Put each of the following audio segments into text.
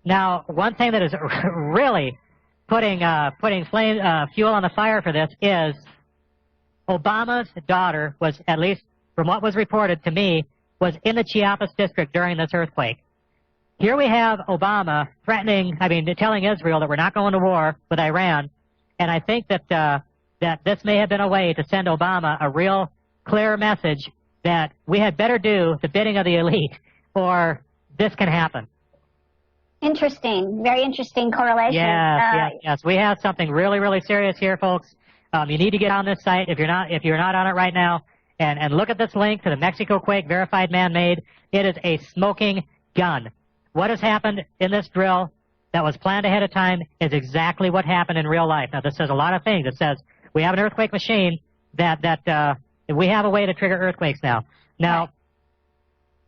Now, one thing that is really putting fuel on the fire for this is Obama's daughter was, at least from what was reported to me, was in the Chiapas district during this earthquake. Here we have Obama telling Israel that we're not going to war with Iran, and I think that that this may have been a way to send Obama a real clear message that we had better do the bidding of the elite, or this can happen. Interesting. Very interesting correlation. Yes. We have something really, really serious here, folks. You need to get on this site if you're not on it right now, and look at this link to the Mexico quake verified man-made. It is a smoking gun. What has happened in this drill that was planned ahead of time is exactly what happened in real life. Now, this says a lot of things. It says we have an earthquake machine that we have a way to trigger earthquakes now. Now,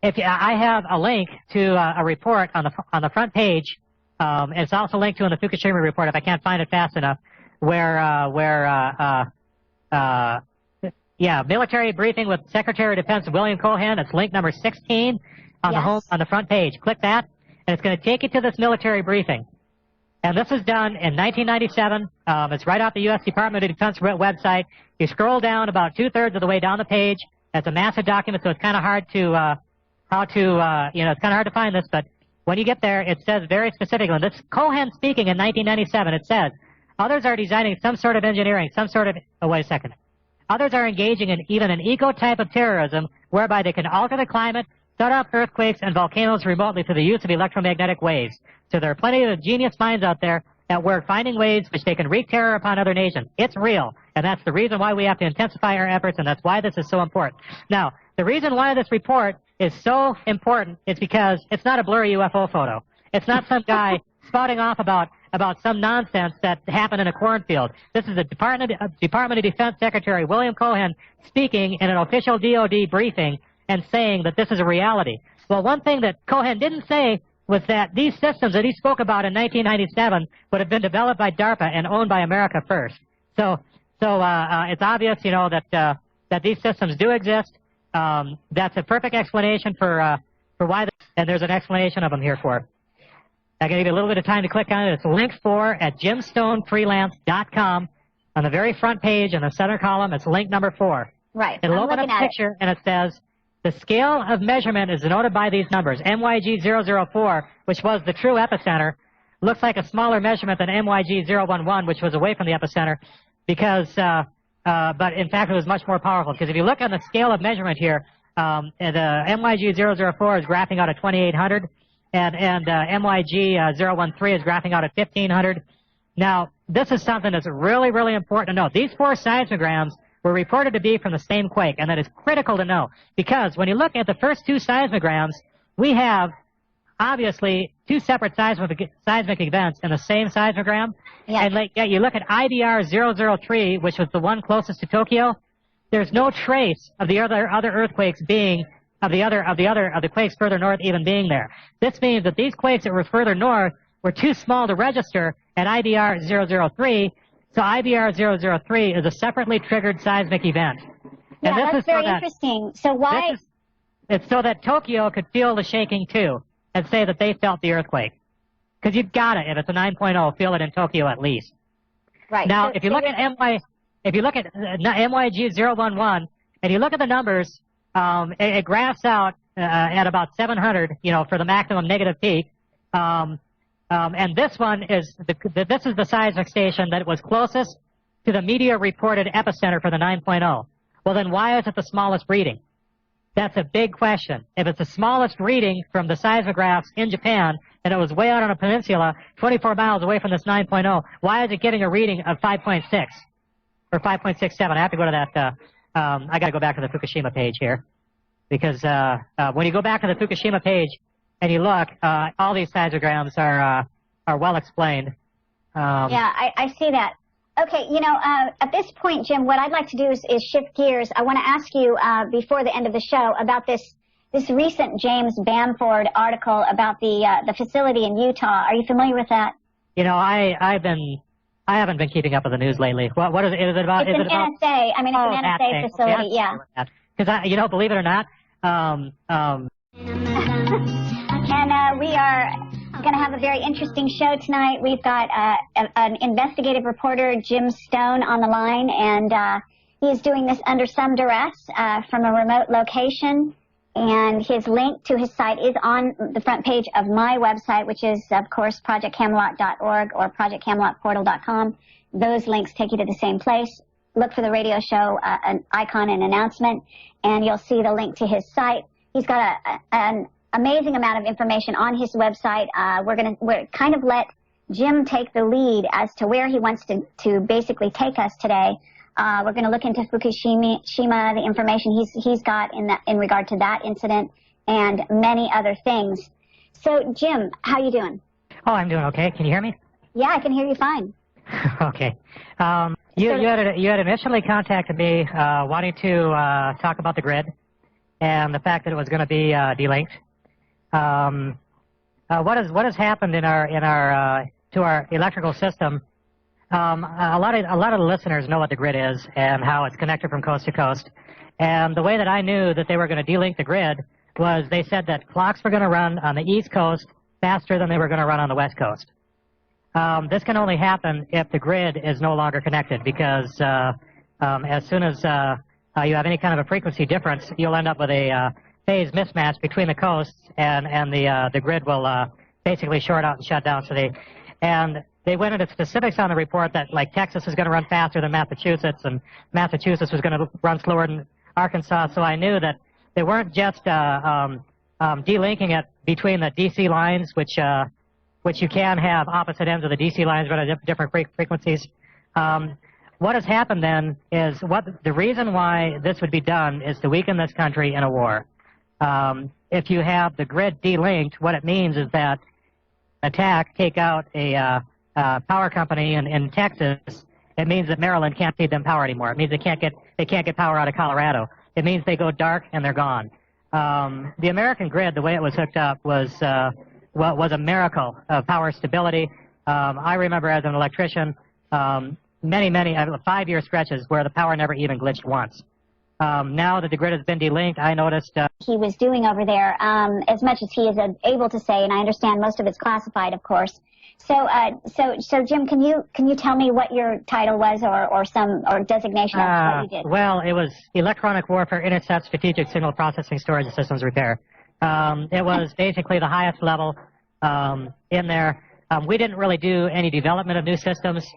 I have a link to a report on the front page. It's also linked to in the Fukushima report if I can't find it fast enough. Military briefing with Secretary of Defense William Cohen. It's link number 16 on the front page. Click that, and it's going to take you to this military briefing. And this was done in 1997. It's right off the U.S. Department of Defense website. You scroll down about 2/3 of the way down the page. It's a massive document, so it's kind of hard to it's kind of hard to find this, but when you get there, it says very specifically, and this Cohen speaking in 1997, it says, others are designing some sort of engineering, others are engaging in even an eco type of terrorism whereby they can alter the climate, set off earthquakes and volcanoes remotely through the use of electromagnetic waves. So there are plenty of genius minds out there at work finding ways which they can wreak terror upon other nations. It's real, and that's the reason why we have to intensify our efforts, and that's why this is so important. Now, the reason why this report is so important is because it's not a blurry UFO photo. It's not some guy spouting off about some nonsense that happened in a cornfield. This is the Department of Defense Secretary William Cohen speaking in an official DOD briefing and saying that this is a reality. Well, one thing that Cohen didn't say was that these systems that he spoke about in 1997 would have been developed by DARPA and owned by America first. So it's obvious, that these systems do exist. That's a perfect explanation for why, and there's an explanation of them here for it. I can give you a little bit of time to click on it. It's linked for at jimstonefreelance.com. On the very front page in the center column, it's link number 4. Right. It'll open up a picture, and it says, the scale of measurement is denoted by these numbers. MYG 004, which was the true epicenter, looks like a smaller measurement than MYG 011, which was away from the epicenter, because but in fact it was much more powerful. Because if you look on the scale of measurement here, the MYG 004 is graphing out at 2800, and MYG 013 is graphing out at 1500. Now, this is something that's really, really important to know. These 4 seismograms were reported to be from the same quake, and that is critical to know, because when you look at the first 2 seismograms, we have obviously 2 separate seismic events in the same seismogram. Yes. And you look at IDR 003, which was the one closest to Tokyo. There's no trace of the other earthquakes being of the quakes further north even being there. This means that these quakes that were further north were too small to register at IDR 003. So IBR 003 is a separately triggered seismic event. Yeah, and this that's is very interesting. So why? It's so that Tokyo could feel the shaking too, and say that they felt the earthquake. Because you've got to, if it's a 9.0, feel it in Tokyo at least. Right. Now, so, if you look at MYG 011, and you look at the numbers, it graphs out at about 700, for the maximum negative peak. And this one is this is the seismic station that was closest to the media-reported epicenter for the 9.0. Well, then why is it the smallest reading? That's a big question. If it's the smallest reading from the seismographs in Japan, and it was way out on a peninsula, 24 miles away from this 9.0, why is it getting a reading of 5.6 or 5.67? I have to go to that. I got to go back to the Fukushima page here, because when you go back to the Fukushima page and you look, all these seismograms are well explained. Yeah, I see that. Okay, you know, at this point, Jim, what I'd like to do is shift gears. I want to ask you before the end of the show about this recent James Bamford article about the facility in Utah. Are you familiar with that? You know, I haven't been keeping up with the news lately. What is it? Is it about? It's is an it about, NSA. I mean, it's an NSA facility. Yeah. Because you know, believe it or not, and we are going to have a very interesting show tonight. We've got an investigative reporter, Jim Stone, on the line, and he is doing this under some duress from a remote location. And his link to his site is on the front page of my website, which is, of course, projectcamelot.org or projectcamelotportal.com. Those links take you to the same place. Look for the radio show an icon and announcement, and you'll see the link to his site. He's got an amazing amount of information on his website. We're kind of let Jim take the lead as to where he wants to basically take us today. We're going to look into Fukushima, the information he's got in regard to that incident, and many other things. So, Jim, how you doing? Oh, I'm doing okay. Can you hear me? Yeah, I can hear you fine. Okay. You had initially contacted me wanting to talk about the grid and the fact that it was going to be delinked. What has happened to our electrical system? A lot of the listeners know what the grid is and how it's connected from coast to coast. And the way that I knew that they were going to delink the grid was they said that clocks were going to run on the East Coast faster than they were going to run on the West Coast. This can only happen if the grid is no longer connected, because as soon as you have any kind of a frequency difference, you'll end up with a phase mismatch between the coasts, and the grid will basically short out and shut down. They went into specifics on the report that, like, Texas is going to run faster than Massachusetts, and Massachusetts was going to run slower than Arkansas. So I knew that they weren't just delinking it between the DC lines, which you can have opposite ends of the DC lines run at different frequencies. What has happened then is the reason why this would be done is to weaken this country in a war. If you have the grid delinked, what it means is that take out a power company in Texas, it means that Maryland can't feed them power anymore. It means they can't get power out of Colorado. It means they go dark and they're gone. The American grid, the way it was hooked up, was a miracle of power stability. I remember as an electrician, many 5-year stretches where the power never even glitched once. Now that the grid has been delinked, I noticed he was doing over there, as much as he is able to say, and I understand most of it's classified, of course. So Jim, can you tell me what your title was, or designation of what you did? Well, it was Electronic Warfare Intercept Strategic Signal Processing Storage Systems Repair. It was basically the highest level in there. We didn't really do any development of new systems,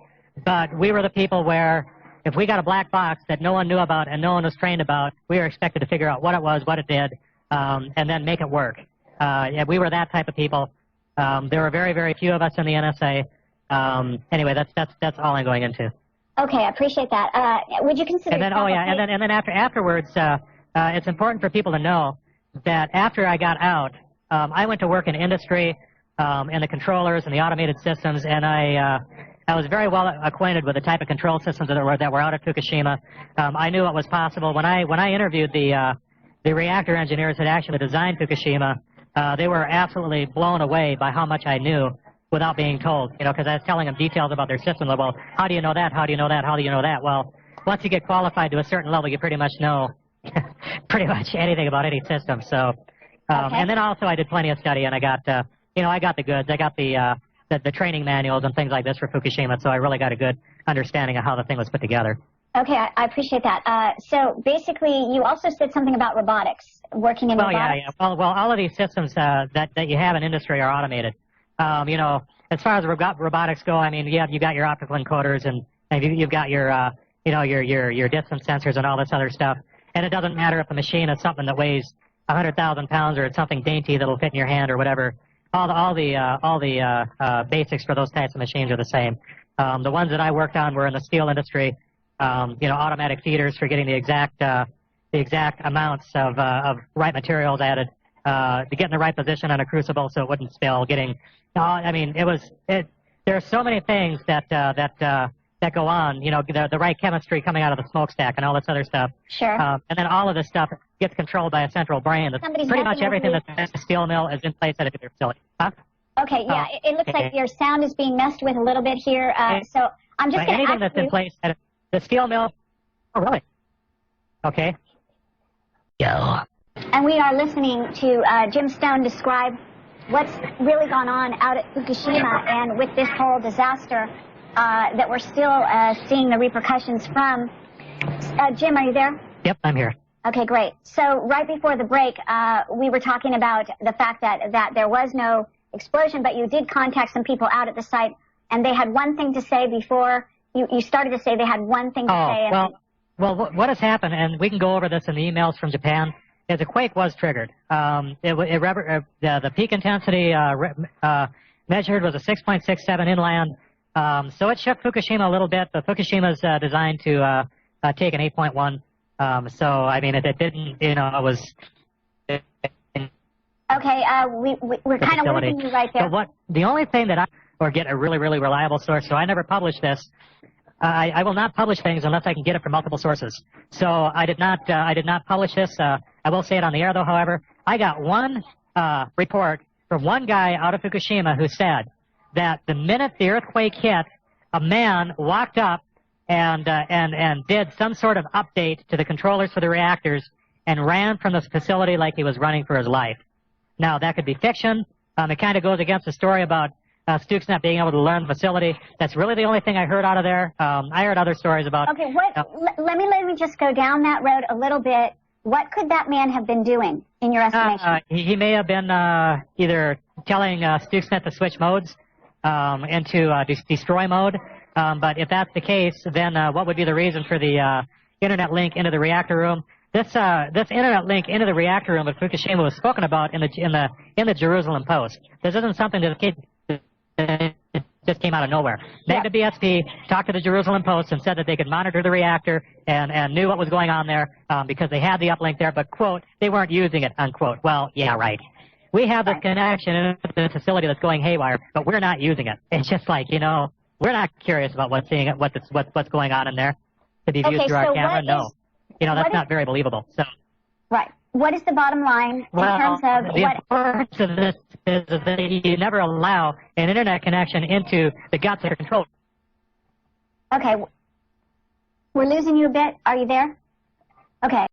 but we were the people where if we got a black box that no one knew about and no one was trained about, we were expected to figure out what it was, what it did, and then make it work. Yeah, we were that type of people. There were very, very few of us in the NSA. Anyway, that's all I'm going into. Okay, I appreciate that. Would you consider? And then, and then afterwards, it's important for people to know that after I got out, I went to work in industry, and the controllers and the automated systems, and I was very well acquainted with the type of control systems that were out at Fukushima. I knew what was possible. When I interviewed the reactor engineers that actually designed Fukushima, they were absolutely blown away by how much I knew without being told. You know, because I was telling them details about their system. Like, well, how do you know that? How do you know that? How do you know that? Well, once you get qualified to a certain level, you pretty much know pretty much anything about any system. So, okay. And then also I did plenty of study, and I got I got the goods. I got the training manuals and things like this for Fukushima, so I really got a good understanding of how the thing was put together. Okay, I appreciate that. So basically, you also said something about robotics, working in robotics. Yeah. Well, all of these systems that you have in industry are automated. You know, as far as robotics go, I mean, you got your optical encoders, and you've got your your distance sensors and all this other stuff. And it doesn't matter if the machine is something that weighs 100,000 pounds or it's something dainty that'll fit in your hand or whatever. All the basics for those types of machines are the same. The ones that I worked on were in the steel industry. Automatic feeders for getting the exact amounts of right materials added to get in the right position on a crucible so it wouldn't spill. There are so many things that go on. The right chemistry coming out of the smokestack and all this other stuff. Sure. And then all of this stuff gets controlled by a central brain. Pretty much everything that's in the steel mill is in place at a computer facility. Huh? Okay, yeah, it looks like your sound is being messed with a little bit here. So I'm just going to ask anything that's in place at the steel mill. Oh, really? Okay. Yeah. And we are listening to Jim Stone describe what's really gone on out at Fukushima and with this whole disaster that we're still seeing the repercussions from. Jim, are you there? Yep, I'm here. Okay, great. So right before the break, we were talking about the fact that there was no explosion, but you did contact some people out at the site, and they had one thing to say before you started to say they had one thing to say. Well, what has happened, and we can go over this in the emails from Japan, is a quake was triggered. The peak intensity measured was a 6.67 inland, so it shook Fukushima a little bit, but Fukushima's designed to take an 8.1. So, I mean, it didn't, it was... Okay, we're kind of losing you right there. So the only thing that or get a really, really reliable source, so I never published this. I will not publish things unless I can get it from multiple sources. So I did not publish this. I will say it on the air, though, however. I got one report from one guy out of Fukushima who said that the minute the earthquake hit, a man walked up and did some sort of update to the controllers for the reactors and ran from the facility like he was running for his life. Now, that could be fiction. It kind of goes against the story about Stuxnet being able to learn the facility. That's really the only thing I heard out of there. I heard other stories about... Okay, let me just go down that road a little bit. What could that man have been doing, in your estimation? He may have been either telling Stuxnet to switch modes into destroy mode. But if that's the case, then what would be the reason for the internet link into the reactor room? This internet link into the reactor room at Fukushima was spoken about in the Jerusalem Post. This isn't something that just came out of nowhere. Magna BSP talked to the Jerusalem Post and said that they could monitor the reactor and knew what was going on there because they had the uplink there, but, quote, they weren't using it, unquote. Well, yeah, right. We have this connection in the facility that's going haywire, but we're not using it. It's just like, we're not curious about what's going on in there to be viewed through our camera. No. That's not very believable. So. Right. What is the bottom line in terms of the importance of this is that you never allow an internet connection into the guts of your control. Okay. We're losing you a bit. Are you there? Okay.